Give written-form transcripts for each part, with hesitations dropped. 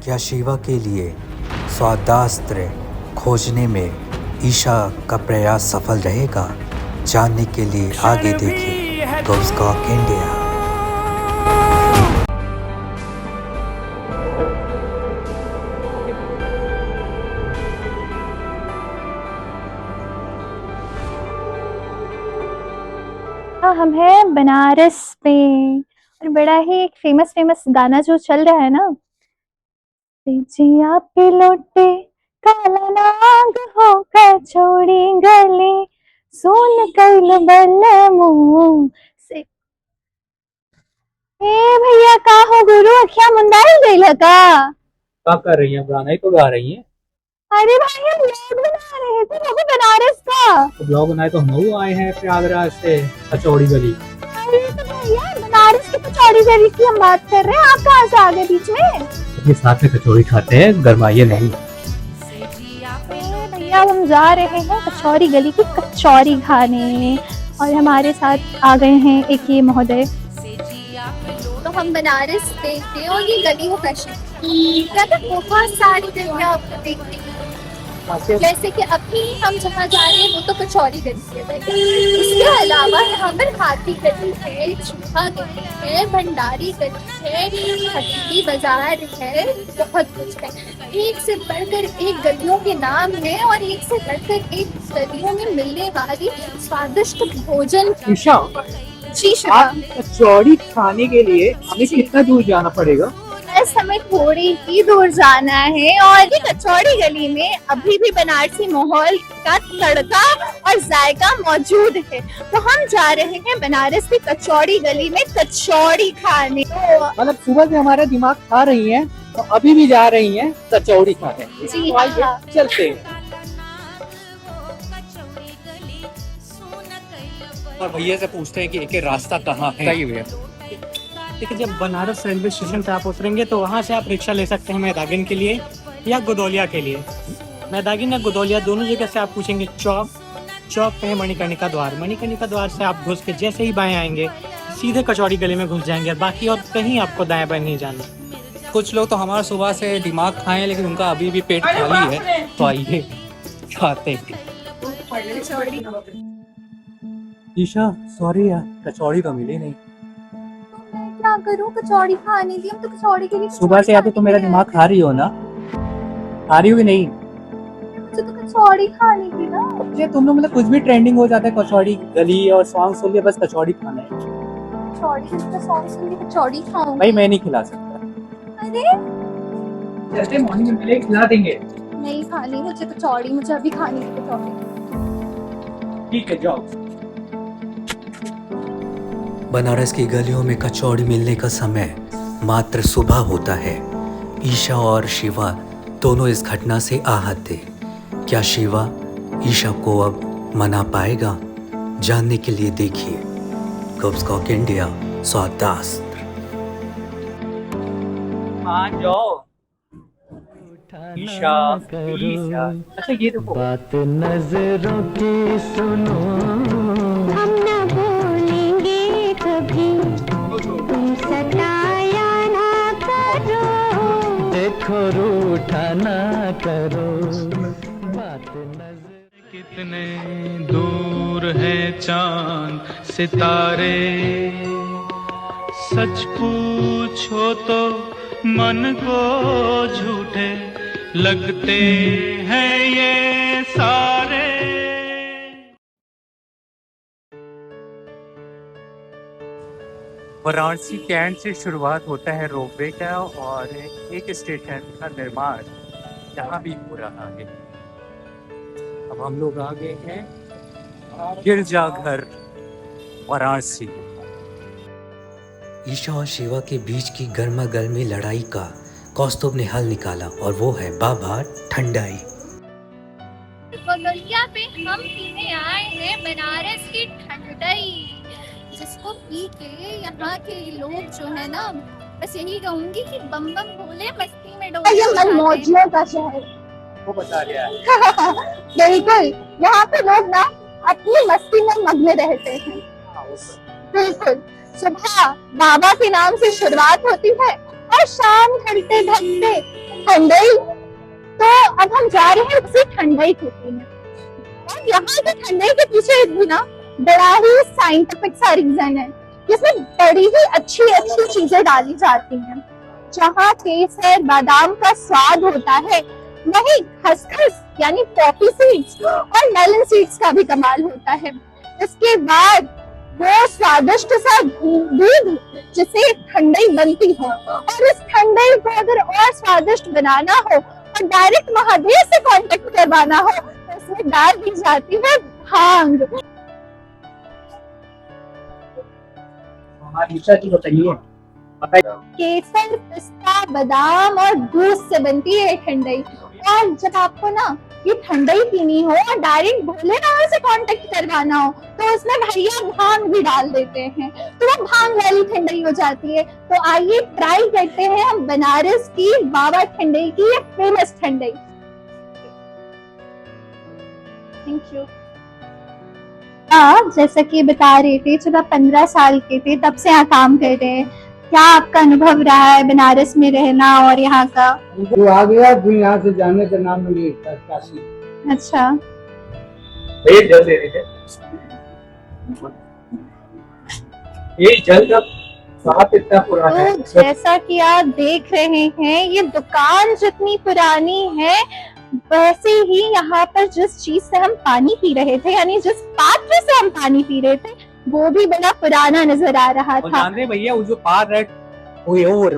क्या शिवा के लिए स्वादास्त्र खोजने में ईशा का प्रयास सफल रहेगा? जानने के लिए आगे देखिए गोस्कॉक इंडिया। हम हैं बनारस में और बड़ा ही एक फेमस गाना जो चल रहा है ना, जिया पे लौटे काला नाग हो कचौड़ी गले सोन कैल बल मुंह से। ए भैया का हो गुरु, अखियां मुंदाई गई का कर रही हैं? गाना ही तो गा रही हैं। अरे भाई हम ब्लॉग बना रहे थे, वो भी बनारस का। तो ब्लॉग बनाए तो हम आए हैं प्रयागराज से कचौड़ी गली। अरे तो भैया बनारस की कचौड़ी गली की हम बात कर रहे हैं, आप कहाँ से आ गए बीच में? अपने साथ में कचौड़ी खाते हैं, गरमाइए नहीं। भैया हम जा रहे हैं कचौड़ी गली की कचौड़ी खाने और हमारे साथ आ गए हैं एक ये महोदय। तो हम बनारस देखते हैं और ये गली है फैशन, बहुत सारी जगह आपको देखते हैं। जैसे कि अभी हम जहाँ जा रहे हैं वो तो कचौड़ी गली है, इसके अलावा यहाँ पर हाथी गली है, चूहा गली है, भंडारी गली है, हट्टी बाजार है, बहुत कुछ है। एक से बढ़कर एक गलियों के नाम है और एक से बढ़कर एक गलियों में मिलने वाली स्वादिष्ट भोजन। ईशा, कचौड़ी खाने के लिए हमें कितना दूर जाना पड़ेगा? इस समय थोड़ी ही दूर जाना है और ये कचौड़ी गली में अभी भी बनारसी माहौल का तड़का और जायका मौजूद है। तो हम जा रहे हैं बनारस की कचौड़ी गली में कचौड़ी खाने। मतलब सुबह से हमारा दिमाग खा रही हैं, तो अभी भी जा रही हैं कचौड़ी खाने। जी हाँ, चलते हैं। और भैया से पूछते हैं कि एक रास्ता कहाँ है। सही भैया। देखिए, जब बनारस रेलवे स्टेशन पे आप उतरेंगे तो वहाँ से आप रिक्शा ले सकते हैं मैदागिन के लिए या गोदौलिया के लिए। मैदागिन या गोदौलिया दोनों जगह से आप पूछेंगे चौक पे है मणिकर्णिका द्वार। मणिकर्णिका द्वार से आप घुस के जैसे ही बाएं आएंगे सीधे कचौड़ी गली में घुस जाएंगे, बाकी और कहीं आपको दाएं बाएं नहीं जाना। कुछ लोग तो हमारा सुबह से दिमाग खाए लेकिन उनका अभी भी पेट खाली है, तो आइए खाते हैं। ईशा सॉरी यार, कचौड़ी तो मिली नहीं। क्या करूं, कचौड़ी खाने की, हम तो कचौड़ी के लिए सुबह से या तो मेरा दिमाग खा रही हो ना, खा रही हो कि नहीं? मुझे तो कचौड़ी खाने की ना। मुझे तुम लोग मतलब कुछ भी ट्रेंडिंग हो जाता है, कचौड़ी गली और सॉन्ग सुन लिया, बस कचौड़ी खाना है। कचौड़ी का सॉन्ग सुन के कचौड़ी खाऊंगी? भाई मैं नहीं खिला सकता। अरे जैसे मॉर्निंग में मिले खिला देंगे। नहीं खानी मुझे कचौड़ी, मुझे अभी खानी है कचौड़ी। ठीक है जाओ। बनारस की गलियों में कचौड़ी मिलने का समय मात्र सुबह होता है। ईशा और शिवा दोनों इस घटना से आहत थे। क्या शिवा ईशा को अब मना पाएगा? जानने के लिए देखिए गोस्कॉक इंडिया स्वादास्त्र। हाँ जाओ। ईशा, ईशा। अच्छा ये देखो, बात नजरों की सुनो, हम न बोलेंगे कभी, तुम सताया ना करो, देखो रूठा ना करो। बात नजर कितने दूर है चांद सितारे, सच पूछो तो मन को झूठे लगते हैं ये सारे। वाराणसी कैंट से शुरुआत होता है रोपवे का और एक स्टेशन का निर्माण यहाँ भी हो रहा है। अब हम लोग आ गए हैं गिरजाघर वाराणसी। ईशा और शिवा के बीच की गर्मा गर्मी लड़ाई का कौस्तुभ ने हल निकाला और वो है बाबा ठंडाई। गोदौलिया पे हम पीने आए हैं बनारस की ठंडाई, जिसको पी के यहाँ के लोग जो है ना, बस यही कहूंगी कि बम बम भोले मस्ती में डोले। ये मनमौजियों का शहर वो बता रहा है। बिल्कुल, यहाँ पे लोग ना अपनी मस्ती में मग्न रहते हैं। बिल्कुल, सुबह बाबा के नाम से शुरुआत होती है और शाम ढलते ढलते ठंडाई। तो अब हम जा रहे हैं उसी ठंडाई के पीने। और यहाँ की ठंडाई के पीछे भी ना बड़ा ही साइंटिफिक सा रीजन है, जिसमें बड़ी ही अच्छी अच्छी चीजें डाली जाती हैं। जहाँ केसर बादाम का स्वाद होता है, वहीं खसखस यानी पॉपी सीड्स और मेलन सीड्स का भी कमाल होता है। इसके बाद वो स्वादिष्ट सा दूध जिसे ठंडाई बनती हो, और इस ठंडाई को अगर और स्वादिष्ट बनाना हो और डायरेक्ट महादेव से कांटेक्ट करवाना हो तो इसमें डाल दी जाती है भांग। हमारी ईशा जी बताइए। केसर, पिस्ता, बादाम और दूध से बनती है ठंडाई। और जब आपको ना ये ठंडाई पीनी हो और डायरेक्ट भोलेनाथ से कांटेक्ट करवाना हो तो उसमें भैया भांग भी डाल देते हैं, तो वो भांग वाली ठंडाई हो जाती है। तो आइए ट्राई करते हैं हम बनारस की बाबा ठंडाई की ये फेमस ठंडाई। Thank you. जैसा कि बता रहे थे, जब आप 15 साल के थे तब से यहाँ काम कर रहे हैं, क्या आपका अनुभव रहा है बनारस में रहना और यहाँ का? वो आ गया फिर यहाँ से जाने का नाम नहीं लेता काशी। अच्छा, ये जल दे रहे थे, ये जल का स्वाद इतना पुराना है। तो जैसा कि आप देख रहे हैं, ये दुकान जितनी पुरानी है वैसे ही यहाँ पर जिस चीज से हम पानी पी रहे थे, यानी जिस पात्र से हम पानी पी रहे थे, वो भी बड़ा पुराना नजर आ रहा और था। जान रहे भैया, वो जो पार है प्योर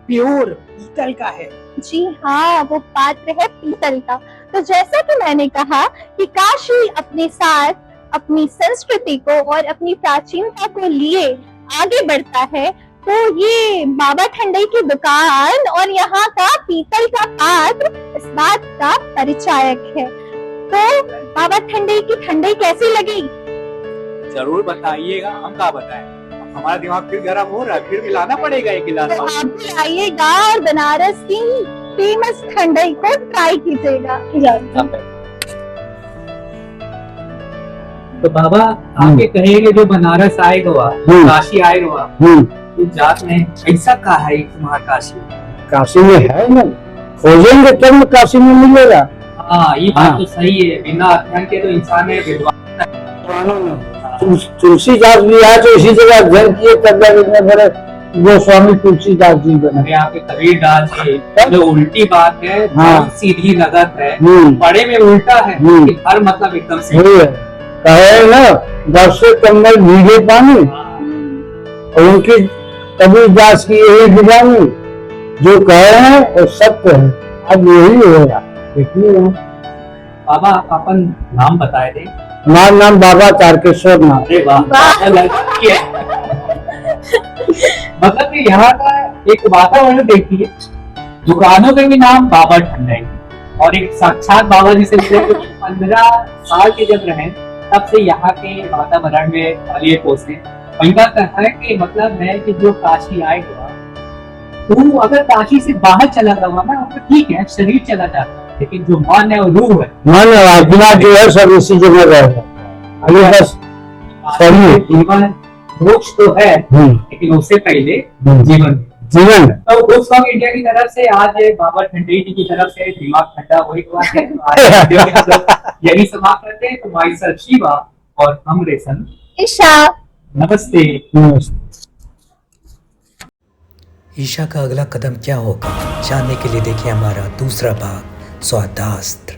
प्योर पीतल का है। जी हाँ, वो पात्र है पीतल का। तो जैसा कि मैंने कहा कि काशी अपने साथ अपनी संस्कृति को और अपनी प्राचीनता को लिए आगे बढ़ता है, तो ये बाबा ठंडाई की दुकान और यहाँ का पीतल का पात्र इस बात का परिचायक है। तो बाबा ठंडाई की ठंडाई कैसी लगी? जरूर बताइएगा, हम क्या बताएं, हमारा दिमाग फिर गर्म हो रहा है, फिर मिलाना पड़ेगा एक गिलास तो पानी। आप भी आइएगा और बनारस की फेमस ठंडाई को ट्राई कीजिएगा। तो बाबा आपके कहेंगे जो बनारस आएगा, काशी आएगा, तो जात में ऐसा कहा है तुम्हारा काशी? काशी में है ना, खोजेंगे तब न काशी में मिलेगा। हाँ, ये बात तो सही है, बिना अध्ययन के तो इंसान है विद्वान। तुलसीदास भी आए तो इसी जगह अध्ययन किए, तब जाके इतने बड़े गोस्वामी तुलसीदास जी बने। यहाँ पे कबीरदास जी, जो उल्टी बात है, हाँ। सीधी लगत है, पढ़े में उल्टा है, लेकिन हर मतलब एकदम सही है। कहे ना, दस से कम्बल भीगे पानी, और उनकी कबीरदास की यही जुबानी, जो कहे हैं वो सत्य है। अब यही होगा, देखिए। बाबा आप अपन नाम बताए थे। हमारा नाम बाबा तारकेश्वर नाथ। अरे वाह, मतलब कि यहाँ का एक वातावरण देखिए, दुकानों के भी नाम बाबा ठंडाई, और एक साक्षात बाबा जी से 15 साल के जब रहे तब से यहाँ के वातावरण में पले पोसे। इनका कहना है कि मतलब है कि जो काशी आएगा, वो अगर काशी से बाहर चला गया ना तो ठीक है, शरीर चला जाता है, लेकिन जो मन है और रूह है, मन और आत्मा जो है सब इसी जगह रहेगा। अभी बस शरीर जीवन मोक्ष तो है, लेकिन उससे पहले जीवन। तो ग्रुप सॉन्ग इंडिया की तरफ से आज बाबा ठंडाई जी की तरफ से दिमाग ठंडा हो यही समाप्त करते हैं। तो भाई सर शिवा और हम रेशन ईशा, नमस्ते। ईशा का अगला कदम क्या होगा जानने के लिए देखिए हमारा दूसरा भाग स्वादास्त्र।